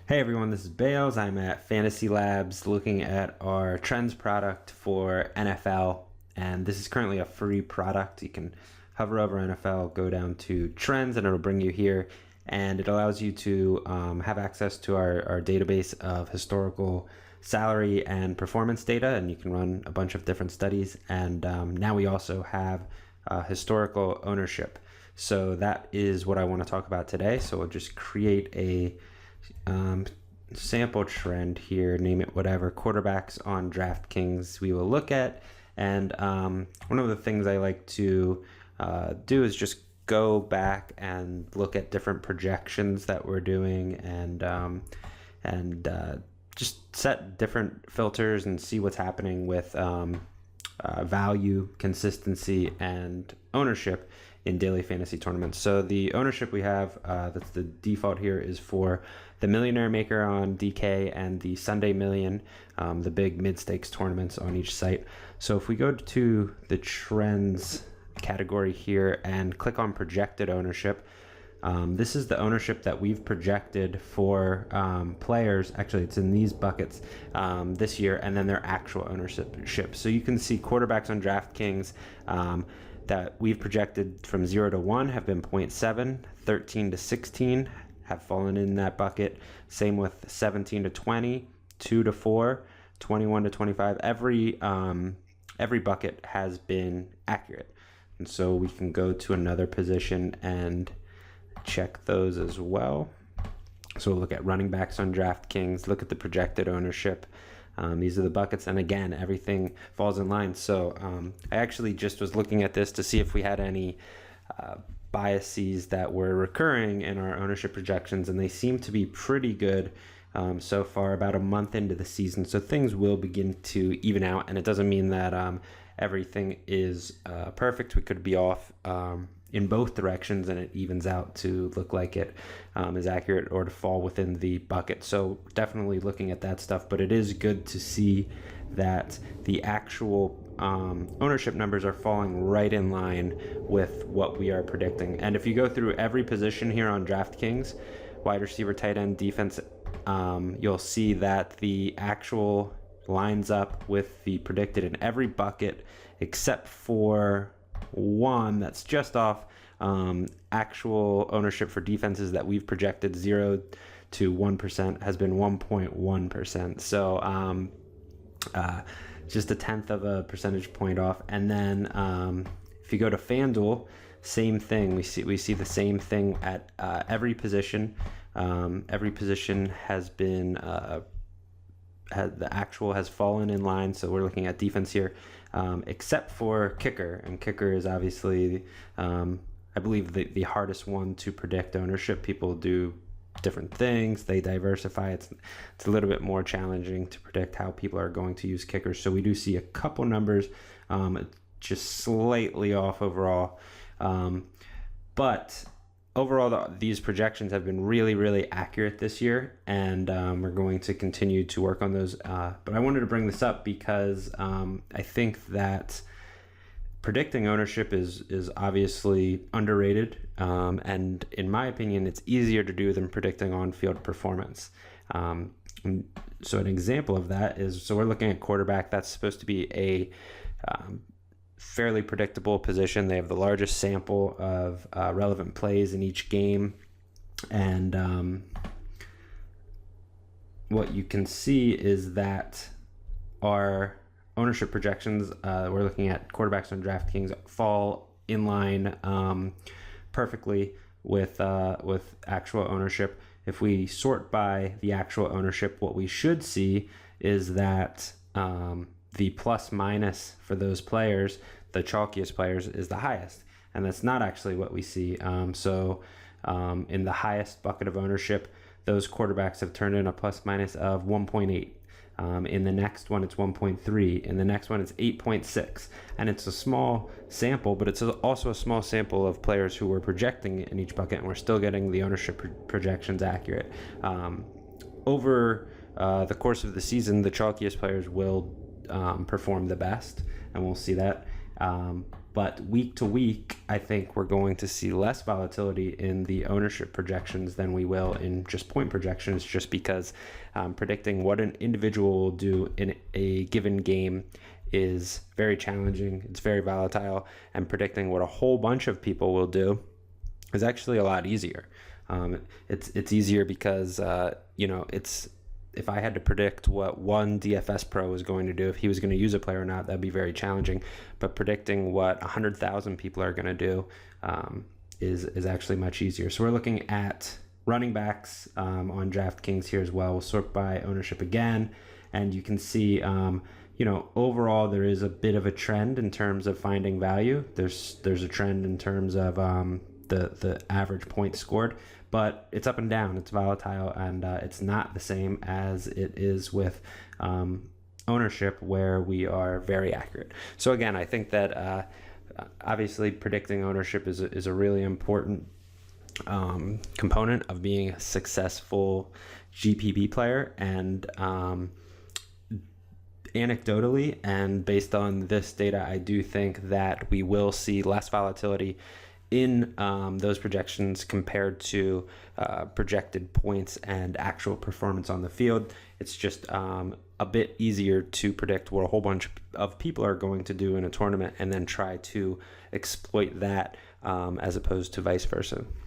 Hey everyone, this is Bales. I'm at FantasyLabs looking at our trends product for NFL, and this is currently a free product. You can hover over NFL, go down to trends, and it'll bring you here, and it allows you to have access to our database of historical salary and performance data, and you can run a bunch of different studies. And now we also have historical ownership. So that is what I want to talk about today. So we'll just create a sample trend here, name it whatever, quarterbacks on DraftKings we will look at. And one of the things I like to do is just go back and look at different projections that we're doing and just set different filters and see what's happening with value, consistency, and ownership in daily fantasy tournaments. So the ownership we have, that's the default here, is for the Millionaire Maker on DK and the Sunday Million, the big mid-stakes tournaments on each site. So if we go to the trends category here and click on projected ownership, this is the ownership that we've projected for players. Actually, it's in these buckets this year, and then their actual ownership. So you can see quarterbacks on DraftKings that we've projected from 0 to 1 have been 0.7, 13 to 16 have fallen in that bucket. Same with 17 to 20, 2 to 4, 21 to 25. Every bucket has been accurate. And so we can go to another position and check those as well. So we'll look at running backs on DraftKings, look at the projected ownership. These are the buckets, and again, everything falls in line. So I actually just was looking at this to see if we had any biases that were recurring in our ownership projections, and they seem to be pretty good so far, about a month into the season. So things will begin to even out, and it doesn't mean that everything is perfect. We could be off in both directions, and it evens out to look like it is accurate or to fall within the bucket. So definitely looking at that stuff, but it is good to see that the actual ownership numbers are falling right in line with what we are predicting. And if you go through every position here on DraftKings, wide receiver, tight end, defense, you'll see that the actual lines up with the predicted in every bucket except for one that's just off. Actual ownership for defenses that we've projected 0 to 1% has been 1.1%. So just a tenth of a percentage point off. And then if you go to FanDuel, same thing. We see the same thing at every position. Every position has been the actual has fallen in line. So we're looking at defense here, except for kicker, and kicker is obviously I believe the hardest one to predict ownership. People do different things, they diversify. It's a little bit more challenging to predict how people are going to use kickers. So we do see a couple numbers just slightly off overall, but overall these projections have been really accurate this year, and we're going to continue to work on those. But I wanted to bring this up because I think that predicting ownership is obviously underrated, and in my opinion, it's easier to do than predicting on-field performance. So an example of that is, so we're looking at quarterback. That's supposed to be a fairly predictable position. They have the largest sample of relevant plays in each game, and what you can see is that our ownership projections, we're looking at quarterbacks on DraftKings, fall in line perfectly with actual ownership. If we sort by the actual ownership, what we should see is that the plus minus for those players, the chalkiest players, is the highest, and that's not actually what we see. So in the highest bucket of ownership, those quarterbacks have turned in a plus minus of 1.8. In the next one, it's 1.3. In the next one, it's 8.6. And it's a small sample, but it's also a small sample of players who we're projecting in each bucket, and we're still getting the ownership projections accurate. Over the course of the season, the chalkiest players will perform the best, and we'll see that. But week to week, I think we're going to see less volatility in the ownership projections than we will in just point projections, just because predicting what an individual will do in a given game is very challenging. It's very volatile, and predicting what a whole bunch of people will do is actually a lot easier. It's easier because it's, if I had to predict what one DFS pro was going to do, if he was going to use a player or not, that'd be very challenging. But predicting what 100,000 people are going to do is actually much easier. So we're looking at running backs on DraftKings here as well. We'll sort by ownership again, and you can see overall there is a bit of a trend in terms of finding value. There's a trend in terms of the average points scored, but it's up and down, it's volatile, and it's not the same as it is with ownership, where we are very accurate. So again, I think that obviously predicting ownership is a really important component of being a successful GPP player. And anecdotally and based on this data, I do think that we will see less volatility in those projections compared to projected points and actual performance on the field. It's just a bit easier to predict what a whole bunch of people are going to do in a tournament and then try to exploit that as opposed to vice versa.